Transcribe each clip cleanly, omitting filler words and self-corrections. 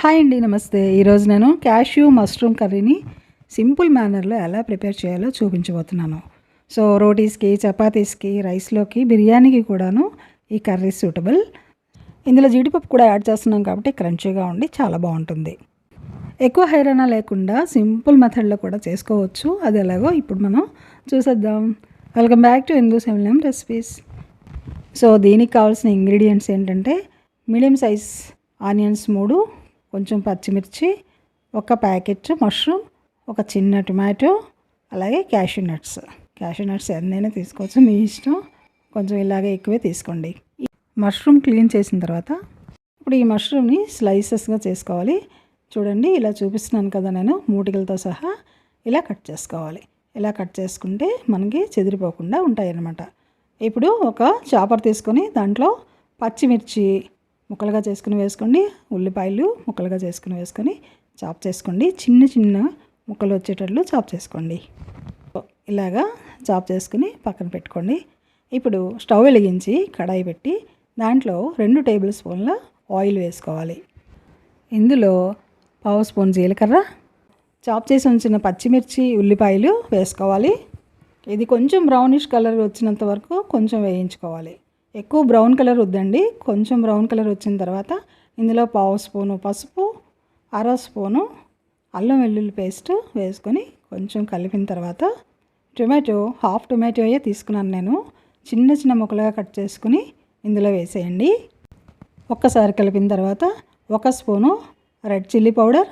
Hi అండి, నమస్తే. ఈరోజు నేను క్యాష్యూ మష్రూమ్ కర్రీని సింపుల్ మేనర్లో ఎలా ప్రిపేర్ చేయాలో చూపించబోతున్నాను. సో రోటీస్కి, చపాతీస్కి, రైస్లోకి, బిర్యానీకి కూడాను ఈ కర్రీ సూటబుల్. ఇందులో జీడిపప్పు కూడా యాడ్ చేస్తున్నాం కాబట్టి క్రంచీగా ఉండి చాలా బాగుంటుంది. ఎక్కువ హైరానా లేకుండా సింపుల్ మెథడ్లో కూడా చేసుకోవచ్చు. అది ఎలాగో ఇప్పుడు మనం చూసేద్దాం. Welcome back to recipes. So దీనికి కావాల్సిన ఇంగ్రీడియంట్స్ ఏంటంటే మీడియం సైజ్ ఆనియన్స్ 3, కొంచెం పచ్చిమిర్చి, ఒక ప్యాకెట్ మష్రూమ్, ఒక చిన్న టొమాటో, అలాగే క్యాష్యూ నట్స్ ఎన్నైనా తీసుకోవచ్చు, మీ ఇష్టం. కొంచెం ఇలాగే ఎక్కువే తీసుకోండి. మష్రూమ్ క్లీన్ చేసిన తర్వాత ఇప్పుడు ఈ మష్రూమ్ని స్లైసెస్గా చేసుకోవాలి. చూడండి, ఇలా చూపిస్తున్నాను కదా, నేను మూటికలతో సహా ఇలా కట్ చేసుకోవాలి. ఇలా కట్ చేసుకుంటే మనకి చెదిరిపోకుండా ఉంటాయి అన్నమాట. ఇప్పుడు ఒక చాపర్ తీసుకొని దాంట్లో పచ్చిమిర్చి ముక్కలుగా చేసుకుని వేసుకోండి, ఉల్లిపాయలు ముక్కలుగా చేసుకుని వేసుకొని చాప్ చేసుకోండి. చిన్న చిన్న ముక్కలు వచ్చేటట్లు చాప్ చేసుకోండి. ఇలాగా చాప్ చేసుకుని పక్కన పెట్టుకోండి. ఇప్పుడు స్టవ్ వెలిగించి కడాయి పెట్టి దాంట్లో 2 టేబుల్ స్పూన్ల ఆయిల్ వేసుకోవాలి. ఇందులో 1/2 స్పూన్ జీలకర్ర, చాప్ చేసి ఉంచిన పచ్చిమిర్చి, ఉల్లిపాయలు వేసుకోవాలి. ఇది కొంచెం బ్రౌనిష్ కలర్ వచ్చినంత వరకు కొంచెం వేయించుకోవాలి. ఎక్కువ బ్రౌన్ కలర్ వద్దండి, కొంచెం బ్రౌన్ కలర్ వచ్చిన తర్వాత ఇందులో 1/2 స్పూను పసుపు, 1/2 స్పూను అల్లం వెల్లుల్లి పేస్ట్ వేసుకొని కొంచెం కలిపిన తర్వాత హాఫ్ టొమాటోయే తీసుకున్నాను నేను, చిన్న చిన్న ముక్కలుగా కట్ చేసుకుని ఇందులో వేసేయండి. ఒక్కసారి కలిపిన తర్వాత 1 spoon red chilli powder,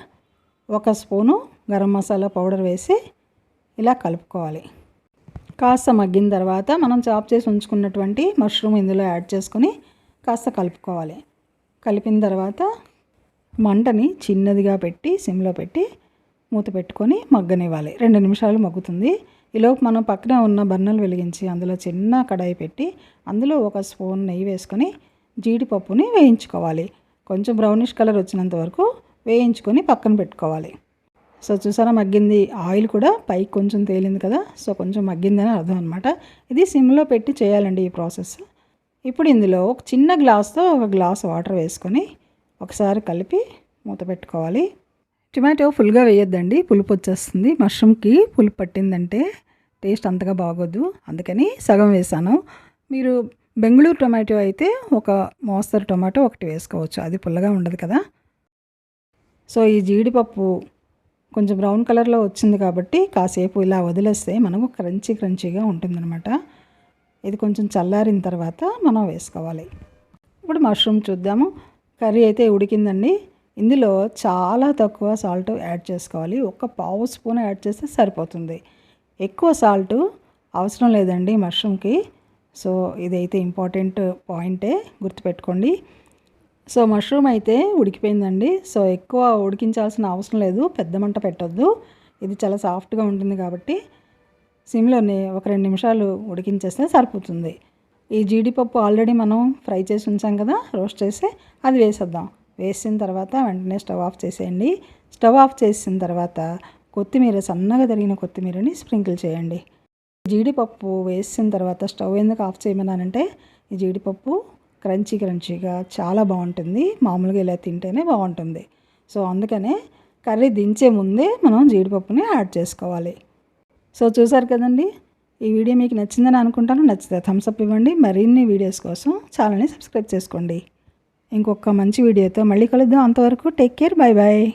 1 spoon garam masala powder వేసి ఇలా కలుపుకోవాలి. కాస్త మగ్గిన తర్వాత మనం చాప్ చేసి ఉంచుకున్నటువంటి మష్రూమ్ ఇందులో యాడ్ చేసుకొని కాస్త కలుపుకోవాలి. కలిపిన తర్వాత మంటని చిన్నదిగా పెట్టి సిమ్లో పెట్టి మూత పెట్టుకొని మగ్గనివ్వాలి. 2 నిమిషాలు మగ్గుతుంది. ఈలోపు మనం పక్కన ఉన్న బర్నర్లు వెలిగించి అందులో చిన్న కడాయి పెట్టి అందులో 1 స్పూన్ నెయ్యి వేసుకొని జీడిపప్పుని వేయించుకోవాలి. కొంచెం బ్రౌనిష్ కలర్ వచ్చినంత వరకు వేయించుకొని పక్కన పెట్టుకోవాలి. సో చూసారా, మగ్గింది. ఆయిల్ కూడా పైకి కొంచెం తేలింది కదా, సో కొంచెం మగ్గిందని అర్థం అనమాట. ఇది సిమ్లో పెట్టి చేయాలండి ఈ ప్రాసెస్. ఇప్పుడు ఇందులో ఒక చిన్న గ్లాస్తో 1 గ్లాస్ వాటర్ వేసుకొని ఒకసారి కలిపి మూత పెట్టుకోవాలి. టొమాటో ఫుల్గా వేయొద్దండి, పులుపు వచ్చేస్తుంది. మష్రూమ్కి పులుపు పట్టిందంటే టేస్ట్ అంతగా బాగోదు, అందుకని సగం వేసాను. మీరు బెంగళూరు టొమాటో అయితే ఒక మోస్తరు టొమాటో ఒకటి వేసుకోవచ్చు, అది పుల్లగా ఉండదు కదా. సో ఈ జీడిపప్పు కొంచెం బ్రౌన్ కలర్లో వచ్చింది కాబట్టి కాసేపు ఇలా వదిలేస్తే మనకు క్రంచీగా ఉంటుందన్నమాట. ఇది కొంచెం చల్లారిన తర్వాత మనం వేసుకోవాలి. ఇప్పుడు మష్రూమ్ చూద్దాము. కర్రీ అయితే ఉడికిందండి. ఇందులో చాలా తక్కువ సాల్ట్ యాడ్ చేసుకోవాలి. 1/2 స్పూన్ యాడ్ చేస్తే సరిపోతుంది. ఎక్కువ సాల్ట్ అవసరం లేదండి మష్రూమ్కి. సో ఇదైతే ఇంపార్టెంట్ పాయింటే, గుర్తుపెట్టుకోండి. సో మష్రూమ్ అయితే ఉడికిపోయిందండి. సో ఎక్కువ ఉడికించాల్సిన అవసరం లేదు, పెద్ద మంట పెట్టొద్దు. ఇది చాలా సాఫ్ట్గా ఉంటుంది కాబట్టి సిమ్లోనే ఒక 2 నిమిషాలు ఉడికించేస్తే సరిపోతుంది. ఈ జీడిపప్పు ఆల్రెడీ మనం ఫ్రై చేసి ఉంచాం కదా, రోస్ట్ చేసి, అది వేసేద్దాం. వేసిన తర్వాత వెంటనే స్టవ్ ఆఫ్ చేసేయండి. స్టవ్ ఆఫ్ చేసిన తర్వాత కొత్తిమీర, సన్నగా తరిగిన కొత్తిమీరని స్ప్రింకిల్ చేయండి. జీడిపప్పు వేసిన తర్వాత స్టవ్ ఎందుకు ఆఫ్ చేయమన్నానంటే ఈ జీడిపప్పు క్రంచీగా చాలా బాగుంటుంది. మామూలుగా ఇలా తింటేనే బాగుంటుంది. సో అందుకనే కర్రీ దించే ముందే మనం జీడిపప్పుని యాడ్ చేసుకోవాలి. సో చూసారు కదండి, ఈ వీడియో మీకు నచ్చిందని అనుకుంటాను. నచ్చితే థమ్స్ అప్ ఇవ్వండి. మరిన్ని వీడియోస్ కోసం ఛానల్ని సబ్స్క్రైబ్ చేసుకోండి. ఇంకొక మంచి వీడియోతో మళ్ళీ కలుద్దాం. అంతవరకు టేక్ కేర్, బై బాయ్.